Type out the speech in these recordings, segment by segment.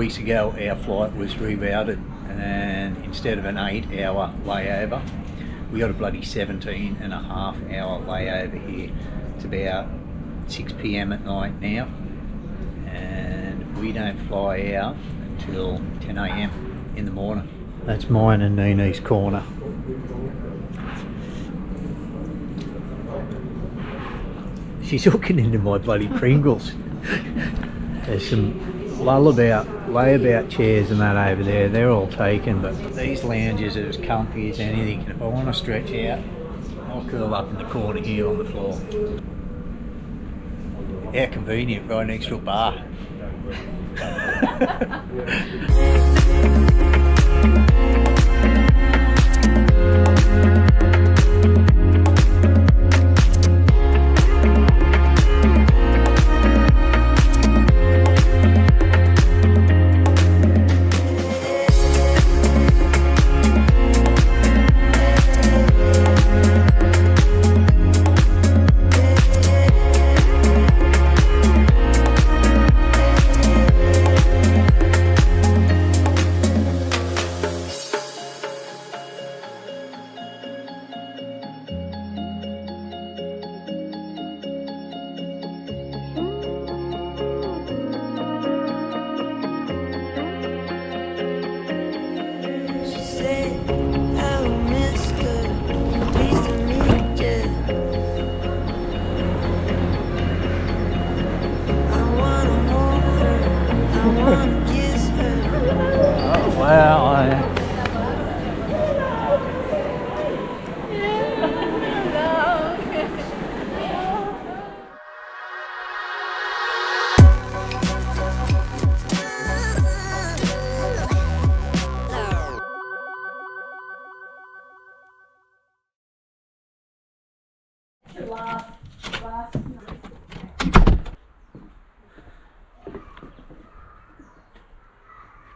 weeks ago our flight was rerouted, and instead of an 8-hour layover we got a bloody 17.5-hour layover here. It's about 6 p.m. at night now, and we don't fly out until 10 a.m. in the morning. That's mine and Neenee's corner. She's hooking into my bloody Pringles. There's some layabout chairs and that over there. They're all taken, but these lounges are as comfy as anything. If I want to stretch out, I'll curl up in the corner here on the floor. How convenient, right next to a bar.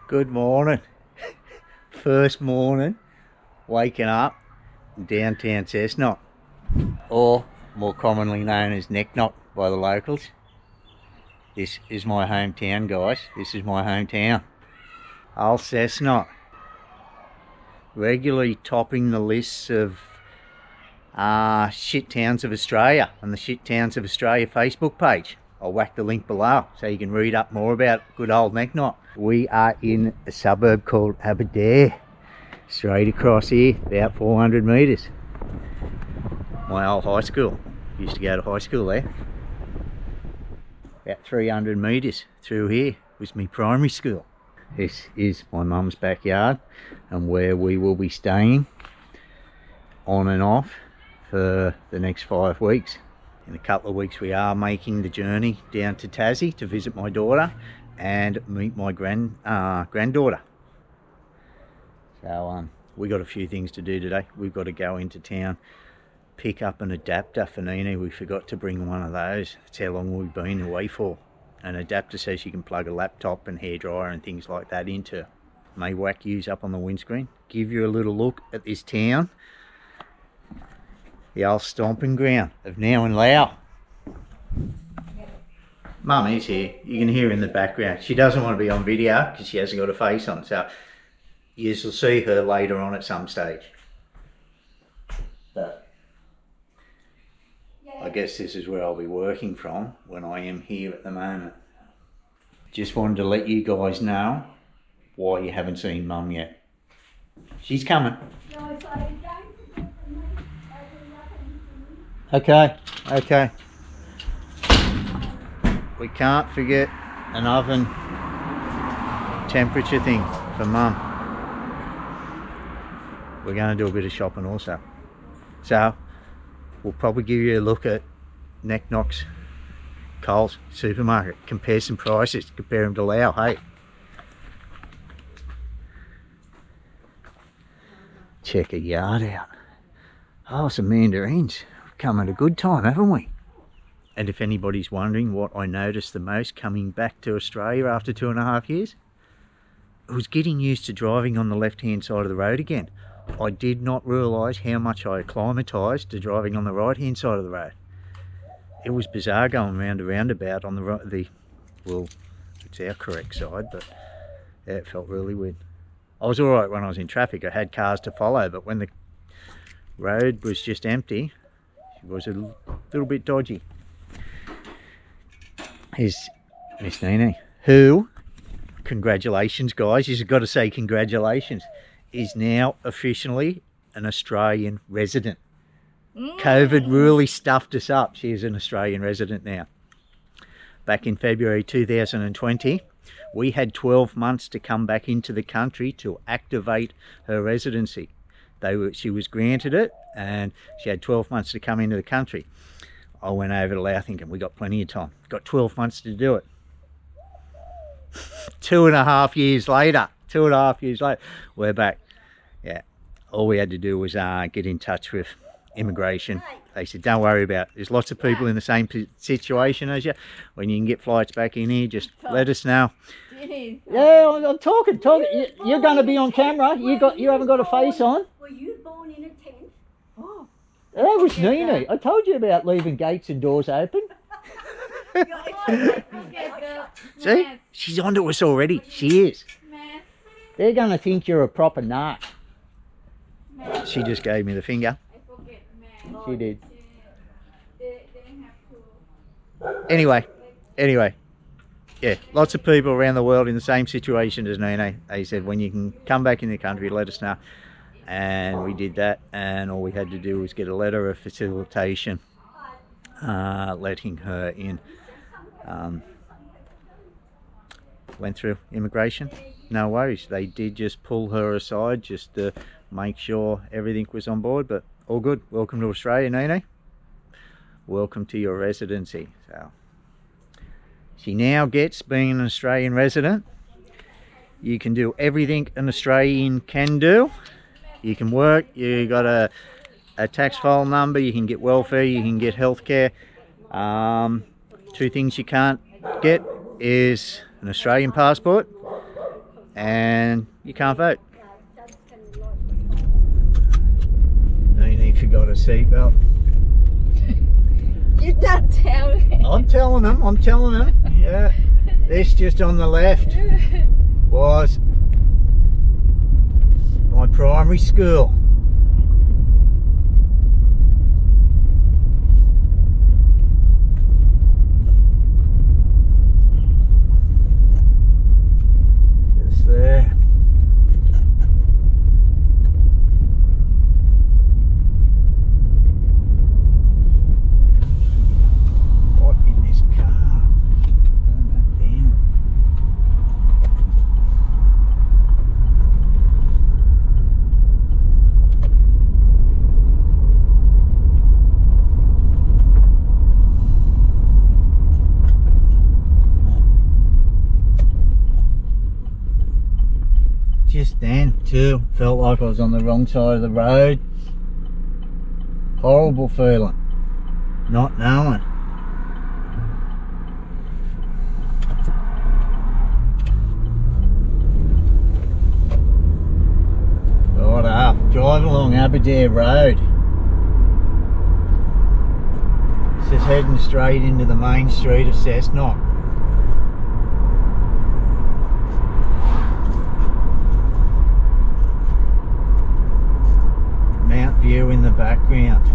Good morning. First morning waking up in downtown Cessnock, or more commonly known as Necknock by the locals. This is my hometown, guys. This is my hometown. Old Cessnock, regularly topping the lists of shit towns of Australia on the Shit Towns of Australia Facebook page. I'll whack the link below so you can read up more about good old Necknock. We are in a suburb called Aberdare, straight across here, about 400 metres. My old high school. Used to go to high school there. About 300 metres through here was my primary school. This is my mum's backyard and where we will be staying on and off for the next 5 weeks. In a couple of weeks we are making the journey down to Tassie to visit my daughter and meet my granddaughter. So we got a few things to do today. We've got to go into town, pick up an adapter for Neenee. We forgot to bring one of those. That's how long we've been away for. An adapter so she can plug a laptop and hairdryer and things like that into. May whack yous up on the windscreen. Give you a little look at this town. The old stomping ground of Neenee Lao. Mum is here. You can hear her in the background. She doesn't want to be on video because she hasn't got a face on, so you will see her later on at some stage. But I guess this is where I'll be working from when I am here at the moment. Just wanted to let you guys know why you haven't seen Mum yet. She's coming. Okay. We can't forget an oven temperature thing for Mum. We're going to do a bit of shopping also. So we'll probably give you a look at Necknock's Coles supermarket. Compare some prices, compare them to Lao, hey. Check a yard out. Oh, some mandarins. Come at a good time, haven't we? And if anybody's wondering what I noticed the most coming back to Australia after 2.5 years, it was getting used to driving on the left-hand side of the road again. I did not realise how much I acclimatised to driving on the right-hand side of the road. It was bizarre going round a roundabout on well, it's our correct side, but Yeah, it felt really weird. I was alright when I was in traffic. I had cars to follow, but when the road was just empty, it was a little bit dodgy. Here's Miss Neenee, who, congratulations guys, you've got to say congratulations, is now officially an Australian resident. COVID really stuffed us up. She is an Australian resident now. Back in February 2020, we had 12 months to come back into the country to activate her residency. She was granted it and she had 12 months to come into the country. I went over to Laos thinking we got plenty of time. Got 12 months to do it. 2.5 years later, we're back. Yeah, all we had to do was get in touch with immigration. They said, don't worry about it. There's lots of people in the same situation as you. When you can get flights back in here, just let us know. Yeah, I'm talking. You're going to be on camera. You haven't got a face on. Were you born in a tent? Oh. That was Neenee. I told you about leaving gates and doors open. See? She's onto us already. She is. They're going to think you're a proper narc. She just gave me the finger. She did. Anyway. Yeah, lots of people around the world in the same situation as Neenee. They said, when you can come back in the country, let us know. And we did that, and all we had to do was get a letter of facilitation letting her in. Went through immigration, no worries. They did just pull her aside just to make sure everything was on board, but all good. Welcome to Australia, Neenee. Welcome to your residency. So she now gets, being an Australian resident, you can do everything an Australian can do. You can work, you got a tax file number, you can get welfare, you can get healthcare. Two things you can't get is an Australian passport, and you can't vote. Neenee forgot a seatbelt. You don't tell me. I'm telling them. Yeah, this just on the left was my primary school. Just there. What in this car? Turn that down. Just then too, felt like I was on the wrong side of the road. Horrible feeling, not knowing. Right up, driving along Aberdare Road. This is heading straight into the main street of Cessnock. Mount View in the background.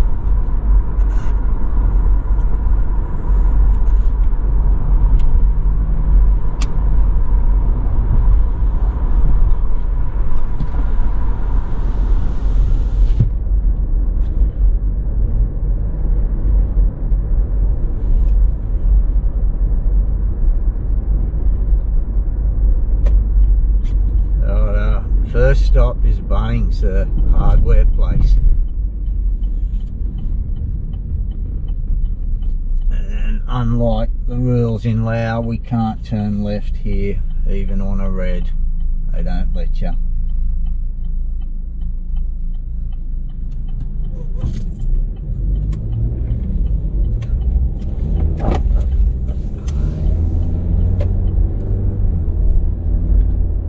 First stop is Bunnings, the hardware place. And unlike the rules in Laos, we can't turn left here, even on a red. They don't let you.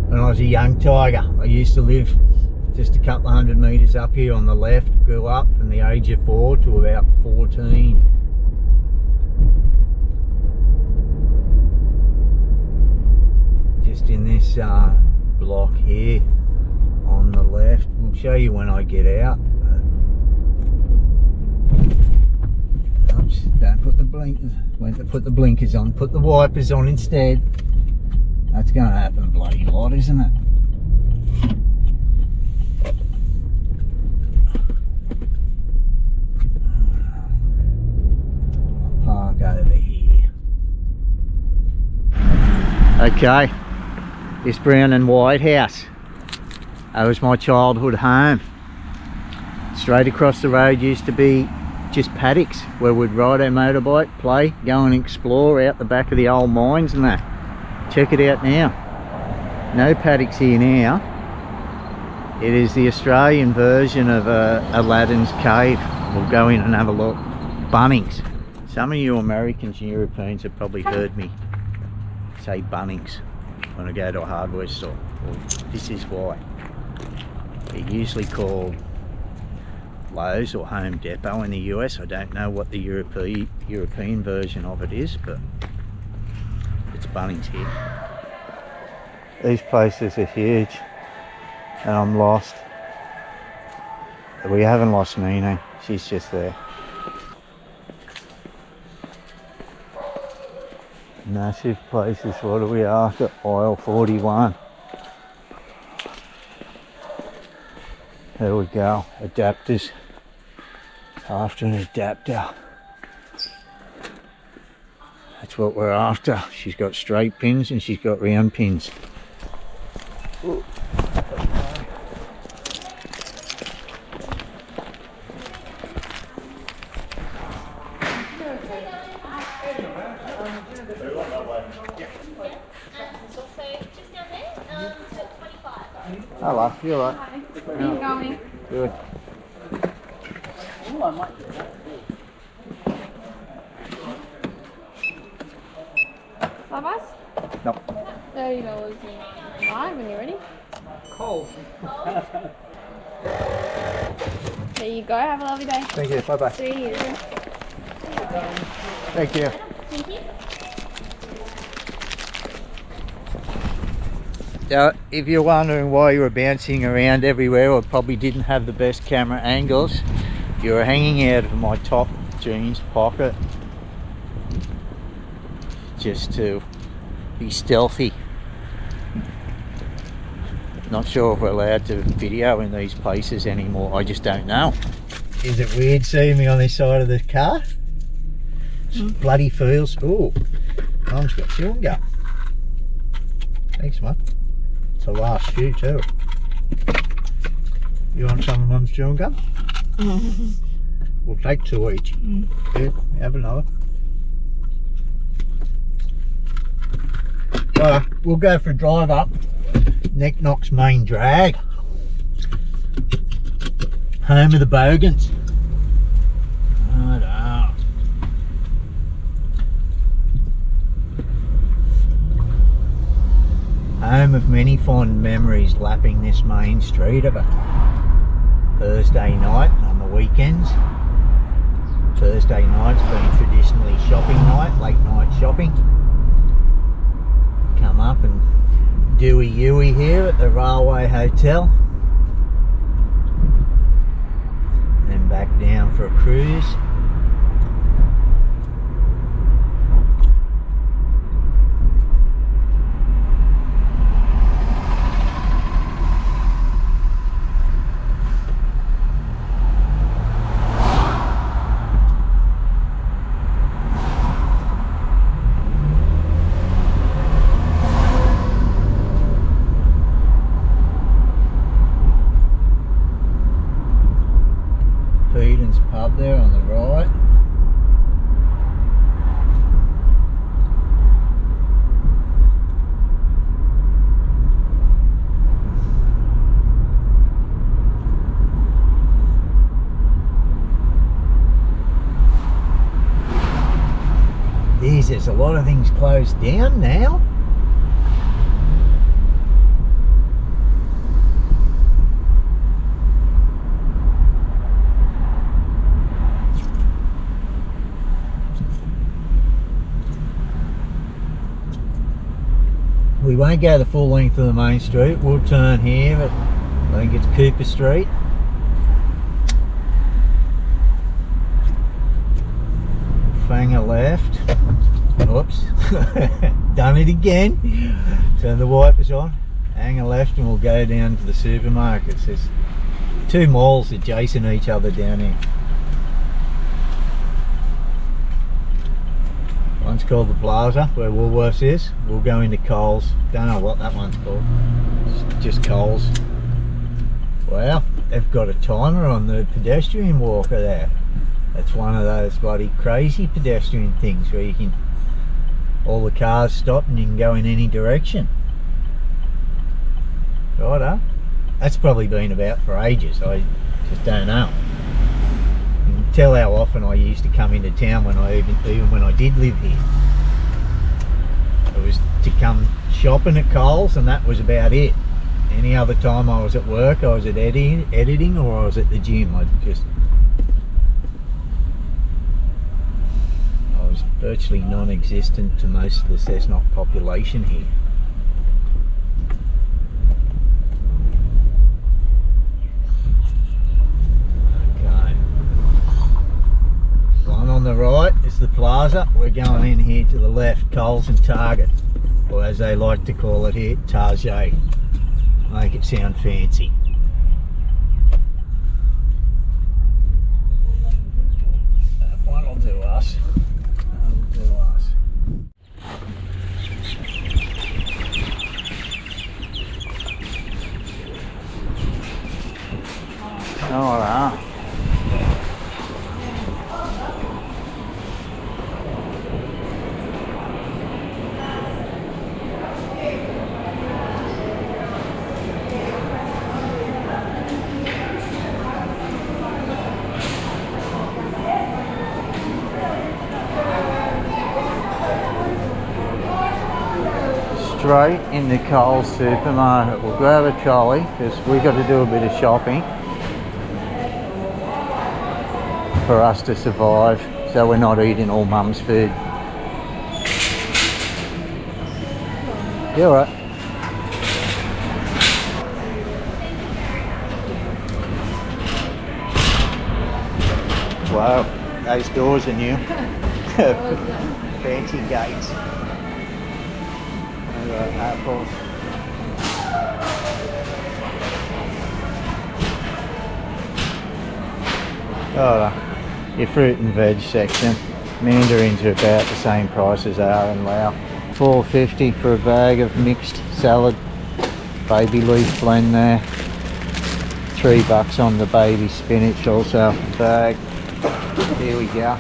When I was a young tiger, I used to live just a couple of 100 metres up here on the left. Grew up from the age of 4 to about 14. Just in this block here on the left. We'll show you when I get out. Oops, don't put the blinkers. Went to put the blinkers on. Put the wipers on instead. That's going to happen a bloody lot, isn't it? Park over here. Okay, this brown and white house. That was my childhood home. Straight across the road used to be just paddocks where we'd ride our motorbike, play, go and explore out the back of the old mines and that. Check it out now. No paddocks here now. It is the Australian version of Aladdin's cave. We'll go in and have a look. Bunnings. Some of you Americans and Europeans have probably heard me say Bunnings when I go to a hardware store. Well, this is why. They're usually called Lowe's or Home Depot in the US. I don't know what the European version of it is, but it's Bunnings here. These places are huge and I'm lost. We haven't lost Neenee, she's just there. Massive places. What are we after? Aisle 41. There we go. Adapters. After an adapter. That's what we're after. She's got straight pins and she's got round pins. Ooh. Hello, you alright? Where are you going? Good. Ooh, I might do that. $5? No. $30 and 5 when you're ready. Cold. There you go. Have a lovely day. Thank you. Bye bye. See you. Thank you. Thank you. Now, if you're wondering why you were bouncing around everywhere or probably didn't have the best camera angles, you were hanging out of my top jeans pocket just to be stealthy. Not sure if we're allowed to video in these places anymore. I just don't know. Is it weird seeing me on this side of the car? Bloody feels. Oh, Mum's got chewing gum. Thanks, Mum. It's the last few too. You want some of Mum's chewing gum? We'll take 2 each. Yeah, have another. We'll go for a drive up Cessnock's main drag. Home of the Bogans. Home of many fond memories lapping this main street of it. Thursday night and on the weekends. Thursday night's been traditionally shopping night, late night shopping. Come up and do a Yui here at the Railway Hotel. Then back down for a cruise. Pub there on the right. Geez, there's a lot of things closed down now. We won't go the full length of the main street. We'll turn here, but I think it's Cooper Street. Fang a left. Oops. Done it again. Turn the wipers on. Hang a left and we'll go down to the supermarkets. There's two malls adjacent to each other down here. One's called the Plaza, where Woolworths is. We'll go into Coles. Don't know what that one's called. It's just Coles. Wow, they've got a timer on the pedestrian walker there. That's one of those bloody crazy pedestrian things where you can, all the cars stop and you can go in any direction. Righto. That's probably been about for ages. I just don't know. You can tell how often I used to come into town when even when I did live here. It was to come shopping at Coles and that was about it. Any other time I was at work, I was at editing or I was at the gym. I was virtually non-existent to most of the Cessnock population here. Okay. One on the right is the Plaza. We're going in here to the left, Coles and Target, or as they like to call it here, Target. Make it sound fancy. That one will do us. That'll do us. Alright. Straight in the Coles supermarket. We'll grab a trolley because we've got to do a bit of shopping for us to survive, so we're not eating all mum's food. You alright? Wow, those doors are new. Fancy gates. Apples. Oh, your fruit and veg section. Mandarins are about the same price as they are in Laos. $4.50 for a bag of mixed salad. Baby leaf blend there. $3 on the baby spinach, also a bag. Here we go.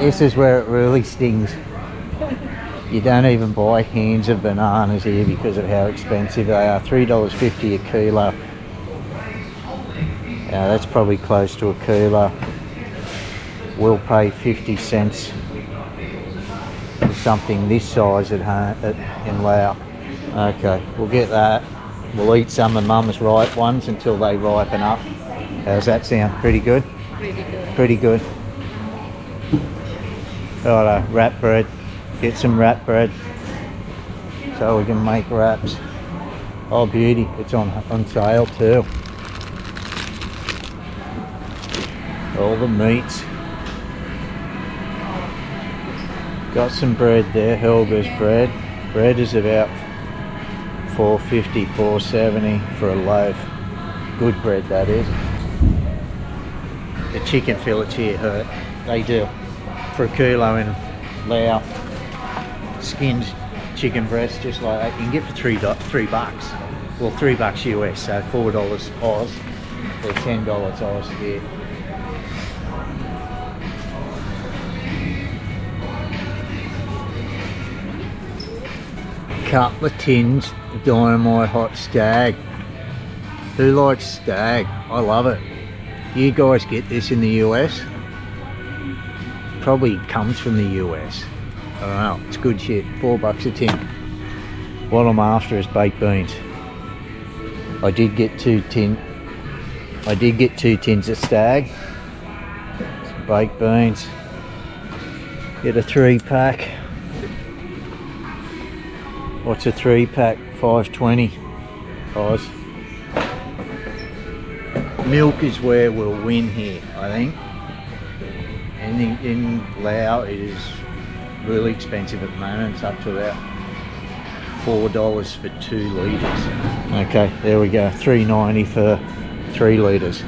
This is where it really stings. You don't even buy cans of bananas here because of how expensive they are. $3.50 a kilo. Yeah, that's probably close to a kilo. We'll pay 50 cents for something this size at home, in Laos. Okay, we'll get that. We'll eat some of Mum's ripe ones until they ripen up. How's that sound? Pretty good? Pretty good. Pretty good. Righto, wrap bread. Get some wrap bread so we can make wraps. Oh beauty, it's on sale too. All the meats. Got some bread there, Helga's bread. Bread is about $4.50, $4.70 for a loaf. Good bread that is. The chicken fillets here hurt. They do. For a kilo in Laos. Skinned chicken breast just like that you can get for $3. Well, $3 US, so $4 Oz or $10 Oz here. Couple of tins of Dynamite Hot Stag. Who likes stag? I love it. You guys get this in the US? Probably comes from the US. I don't know, it's good shit. $4 a tin. What I'm after is baked beans. I did get two tins of stag. Some baked beans. Get a 3-pack. What's a 3-pack? 5.20 Oz. Milk is where we'll win here, I think. And in Laos it is really expensive at the moment. It's up to about $4 for 2 litres. Okay, there we go. $3.90 for 3 litres.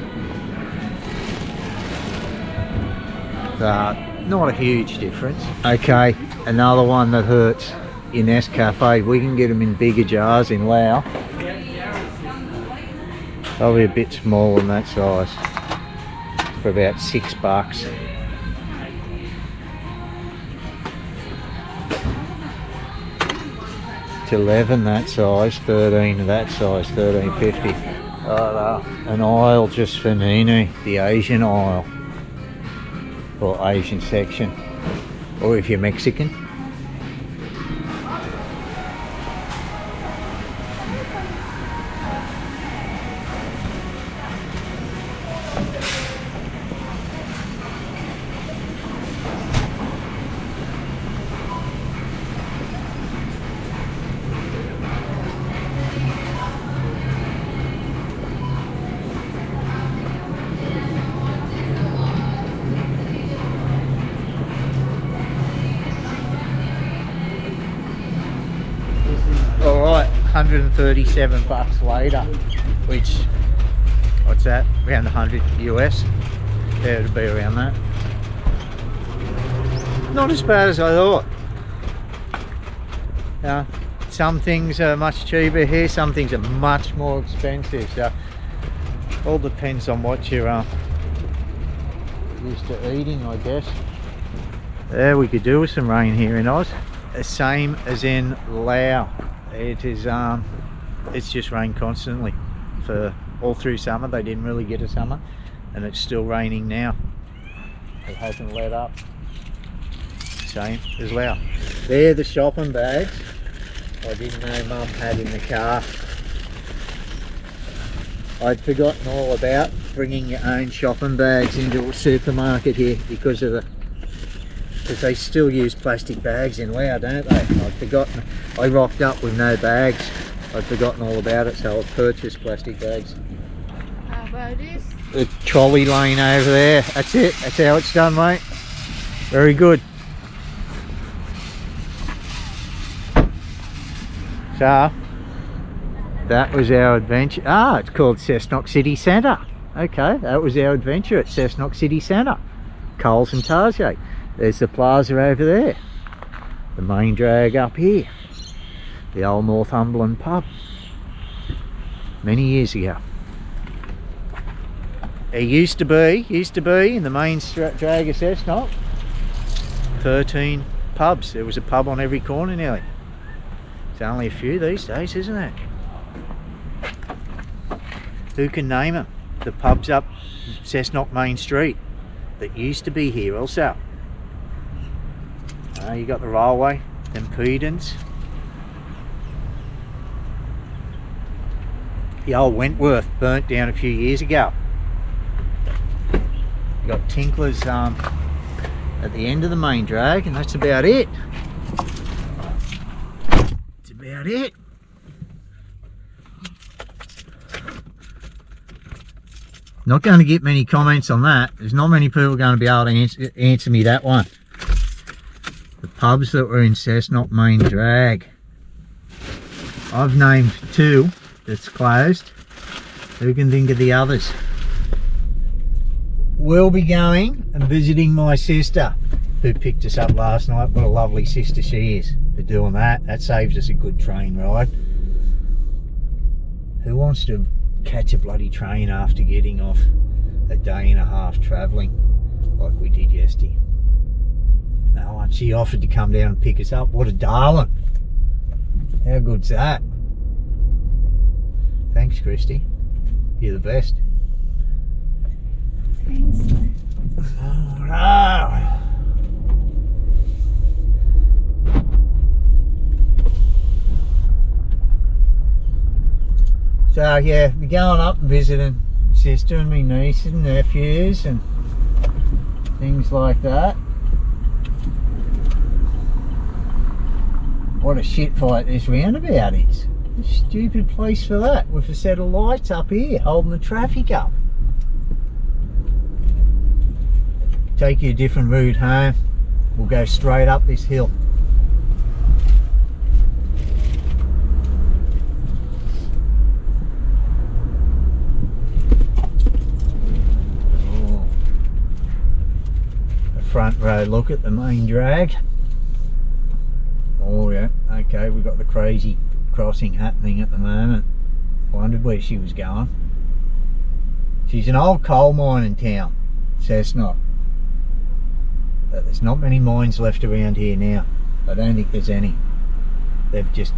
Not a huge difference. Okay, another one that hurts in Nescafe. We can get them in bigger jars in Laos. Probably a bit smaller than that size for about $6. It's 11 that size, 13 of that size, $13.50. An aisle just for Neenee, the Asian aisle, or Asian section, or if you're Mexican. Alright, $137 later, which, what's that, around 100 US. Yeah, it'll be around that. Not as bad as I thought. Some things are much cheaper here, some things are much more expensive, so all depends on what you're used to eating, I guess. There, we could do with some rain here in Oz. The same as in Laos. It is it's just rained constantly for all through summer. They didn't really get a summer, and it's still raining now. It hasn't let up. Same as Laos. They're the shopping bags I didn't know Mum had in the car. I'd forgotten all about bringing your own shopping bags into a supermarket here because they still use plastic bags in Laos, don't they? I'd forgotten. I rocked up with no bags. I'd forgotten all about it, so I purchased plastic bags. How about this? The trolley lane over there. That's it. That's how it's done, mate. Very good. So that was our adventure. It's called Cessnock City Centre. Okay, that was our adventure at Cessnock City Centre. Coles and Target. There's the plaza over there. The main drag up here. The old Northumberland pub. Many years ago. It used to be in the main drag of Cessnock, 13 pubs. There was a pub on every corner nearly. It's only a few these days, isn't it? Who can name them? The pubs up Cessnock Main Street that used to be here also. You got the railway, impedance. The old Wentworth burnt down a few years ago. You got Tinkler's at the end of the main drag, and that's about it. That's about it. Not going to get many comments on that. There's not many people going to be able to answer me that one. The pubs that were in Cessnock Main Drag. I've named 2 that's closed. Who can think of the others? We'll be going and visiting my sister who picked us up last night. What a lovely sister she is for doing that. That saves us a good train ride. Who wants to catch a bloody train after getting off a day and a half travelling like we did yesterday? No one. She offered to come down and pick us up. What a darling. How good's that? Thanks, Christy. You're the best. Thanks. Oh, no. So yeah, we're going up and visiting sister and me nieces and nephews and things like that. What a shit fight this roundabout is. A stupid place for that, with a set of lights up here holding the traffic up. Take you a different route home. We'll go straight up this hill. Oh. The front road look at the main drag. Oh yeah, okay, we've got the crazy crossing happening at the moment. Wondered where she was going. She's an old coal mining town, Cessnock. But there's not many mines left around here now. I don't think there's any. They've just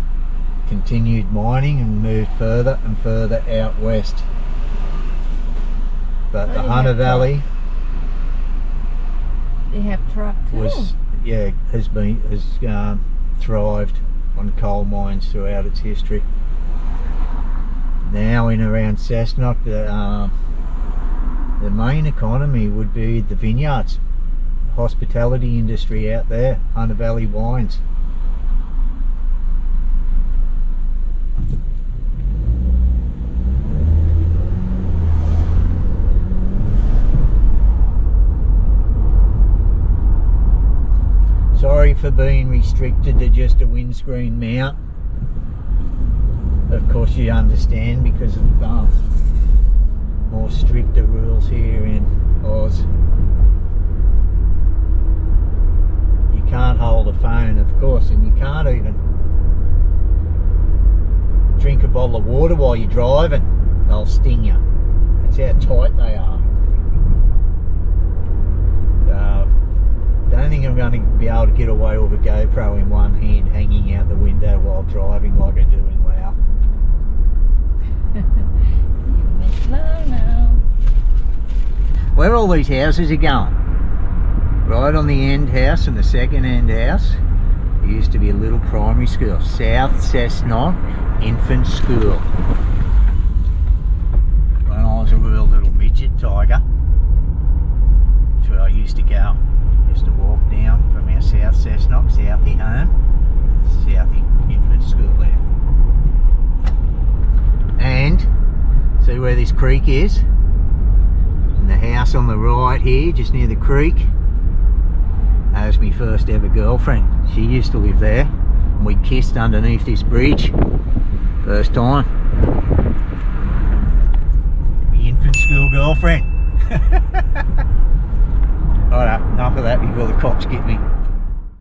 continued mining and moved further and further out west. But the Hunter Valley They have truck too. was, yeah, has thrived on coal mines throughout its history. Now in around Cessnock, the main economy would be the vineyards, hospitality industry out there, Hunter Valley wines. Sorry for being restricted to just a windscreen mount. Of course you understand because of more stricter rules here in Oz. You can't hold a phone, of course, and you can't even drink a bottle of water while you're driving. They'll sting you. That's how tight they are. I don't think I'm going to be able to get away with a GoPro in one hand hanging out the window while driving like I do in Laos. You miss Lao now. Where all these houses are going? Right on the end house and the second end house, there used to be a little primary school, South Cessnock Infant School. When I was a real little midget tiger, that's where I used to go. Used to walk down from our South Cessnock, Southie home, Southie Infant School there. And see where this creek is? And the house on the right here, just near the creek, that was my first ever girlfriend. She used to live there, and we kissed underneath this bridge. First time. My infant school girlfriend. Alright, enough of that before the cops get me.